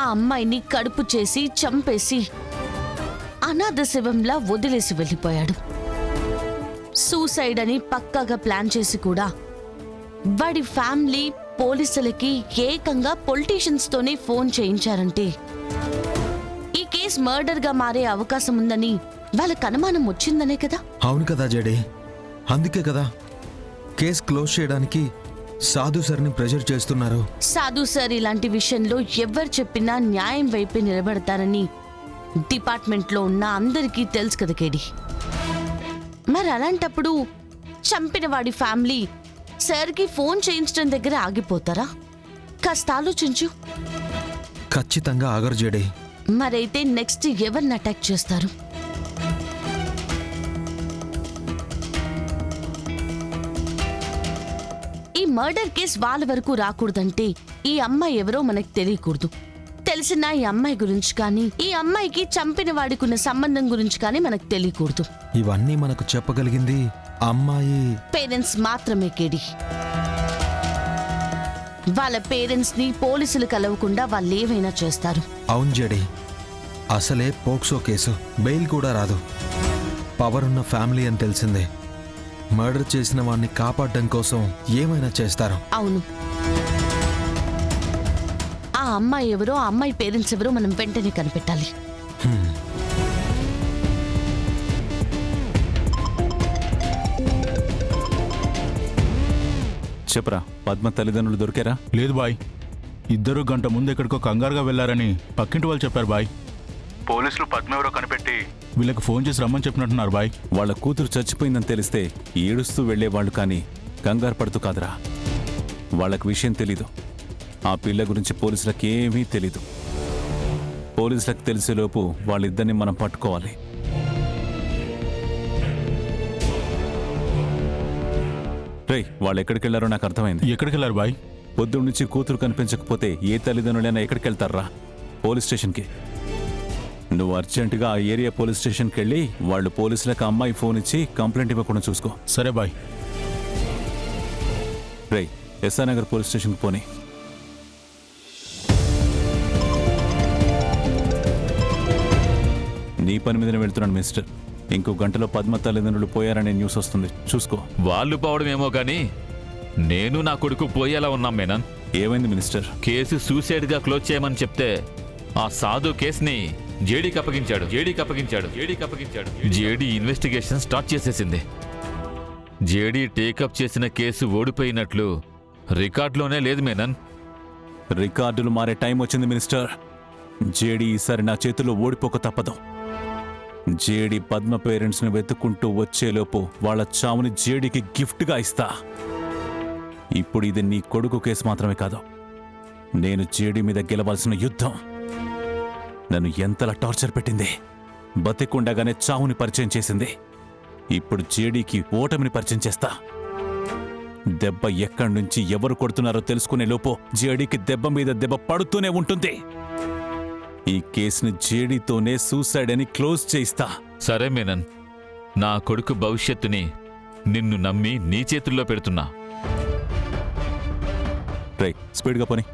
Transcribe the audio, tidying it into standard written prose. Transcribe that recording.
ఆ అమ్మాయిని కడుపు చేసి చంపేసి అనాథ శవంలా వదిలేసి వెళ్ళిపోయాడు. సూసైడ్ అని పక్కాగా ప్లాన్ చేసి కూడా వాడి ఫ్యామిలీ పోలీసులకి ఏకంగా పొలిటీషియన్స్ తోనే ఫోన్ చేయించారంటే ఈ కేసు మర్డర్ గా మారే అవకాశం ఉందని వాళ్ళకి అనుమానం వచ్చిందనే కదా. అవును కదా జడే, అందుకే కదా కేసు క్లోజ్ చేయడానికి సాధు సార్ని ప్రెషర్ చేస్తున్నారు. సాధు సార్ ఇలాంటి విషయంలో ఎవరు చెప్పినా న్యాయం వైపే నిలబడతారని డిపార్ట్మెంట్లో ఉన్న అందరికీ తెలుసు కదా కేడి. మరి అలాంటప్పుడు చంపిన వాడి ఫ్యామిలీ సార్కి ఫోన్ చేయించడం దగ్గర ఆగిపోతారా? కాస్త ఆలోచించు. ఖచ్చితంగా ఆగరు జడే. మరైతే నెక్స్ట్ ఎవరిని అటాక్ చేస్తారు? ఈ మర్డర్ కేసు వాళ్ళ వరకు రాకూడదంటే ఈ అమ్మాయి ఎవరో మనకు తెలియకూడదు. తెలిసిన ఈ అమ్మాయి గురించి కానీ ఈ అమ్మాయికి చంపిన వాడికున్న సంబంధం గురించి కానీ మనకు తెలియకూడదు. ఇవన్నీ మనకు చెప్పగలిగింది అమ్మాయి పేరెంట్స్ మాత్రమే కేడి. వాళ్ళ పేరెంట్స్ ని పోలీసులు కలవకుండా వాళ్ళు ఏమైనా చేస్తారు. అవును జడే, అసలే పోక్సో కేసు, బెయిల్ కూడా రాదు. పవర్ ఉన్న ఫ్యామిలీ అని తెలిసిందే. మర్డర్ చేసిన వాడిని కాపాడడం కోసం ఏమైనా చేస్తారు. అవును, ఆ అమ్మాయి ఎవరో ఆ అమ్మాయి పేరెంట్స్ ఎవరో మనం వెంటనే కనిపెట్టాలి. చెప్పరా, పద్మ తల్లిదండ్రులు దొరికారా? లేదు బాయ్, ఇద్దరు గంట ముందు ఎక్కడికో కంగారుగా వెళ్లారని పక్కింటి వాళ్ళు చెప్పారు బాయ్. పోలీసులు పద్మ ఎవరో కనిపెట్టి వీళ్ళకి ఫోన్ చేసి రమ్మని చెప్పినట్టున్నారు బాయ్. వాళ్ళ కూతురు చచ్చిపోయిందని తెలిస్తే ఏడుస్తూ వెళ్లేవాళ్ళు, కానీ కంగారు పడుతూ కాదురా. వాళ్ళకి విషయం తెలీదు. ఆ పిల్ల గురించి పోలీసులకు ఏమీ తెలీదు. పోలీసులకు తెలిసేలోపు వాళ్ళిద్దరిని మనం పట్టుకోవాలి. రేయ్, వాళ్ళు ఎక్కడికి వెళ్లారో నాకు అర్థమైంది. ఎక్కడికి వెళ్ళారు బాయ్? పొద్దున్న నుంచి కూతురు కనిపించకపోతే ఏ తల్లిదండ్రులైనా ఎక్కడికి వెళ్తారా? పోలీస్ స్టేషన్కి. నువ్వు అర్జెంటుగా ఆ ఏరియా పోలీస్ స్టేషన్కి వెళ్ళి వాళ్ళు పోలీసులకు అమ్మాయి ఫోన్ ఇచ్చి కంప్లైంట్ ఇవ్వకుండా చూసుకో. సరే బాయ్. రేయ్, ఎస్ఆర్ నగర్ పోలీస్ స్టేషన్కి పోనీ. నీ పని మీదనే వెళ్తున్నాను మిస్టర్. ఇంకో గంటలో పద్మ తల్లిదండ్రులు పోయారనే న్యూస్ వస్తుంది, చూసుకో. వాళ్ళు పోవడమేమో కానీ నేను నా కొడుకు పోయేలా ఉన్నాం మేనన్. ఏమైంది మినిస్టర్? కేసు సూసైడ్గా క్లోజ్ చేయమని చెప్తే ఆ సాధు కేసుని జేడీకి అప్పగించాడు. జేడీ ఇన్వెస్టిగేషన్ స్టార్ట్ చేసేసింది. జేడీ టేకప్ చేసిన కేసు ఓడిపోయినట్లు రికార్డులోనే లేదు మేనన్. రికార్డులు మారే టైం వచ్చింది మినిస్టర్. జేడీ ఈసారి నా చేతుల్లో ఓడిపోక తప్పదు. జేడీ పద్మ పేరెంట్స్ని వెతుక్కుంటూ వచ్చేలోపు వాళ్ళ చావుని జేడీకి గిఫ్ట్గా ఇస్తా. ఇప్పుడు ఇది నీ కొడుకు కేసు మాత్రమే కాదు, నేను జేడీ మీద గెలవాల్సిన యుద్ధం. నన్ను ఎంతలా టార్చర్ పెట్టింది. బతికుండగానే చావుని పరిచయం చేసింది. ఇప్పుడు జేడీకి ఓటమిని పరిచయం చేస్తా. దెబ్బ ఎక్కడి నుంచి ఎవరు కొడుతున్నారో తెలుసుకునే లోపు జేడీకి దెబ్బ మీద దెబ్బ పడుతూనే ఉంటుంది. ఈ కేసుని జేడీతోనే సూసైడ్ అని క్లోజ్ చేయిస్తా. సరే మేనన్, నా కొడుకు భవిష్యత్తుని నిన్ను నమ్మి నీ చేతుల్లో పెడుతున్నా. రేయ్, స్పీడ్గా పోనీ.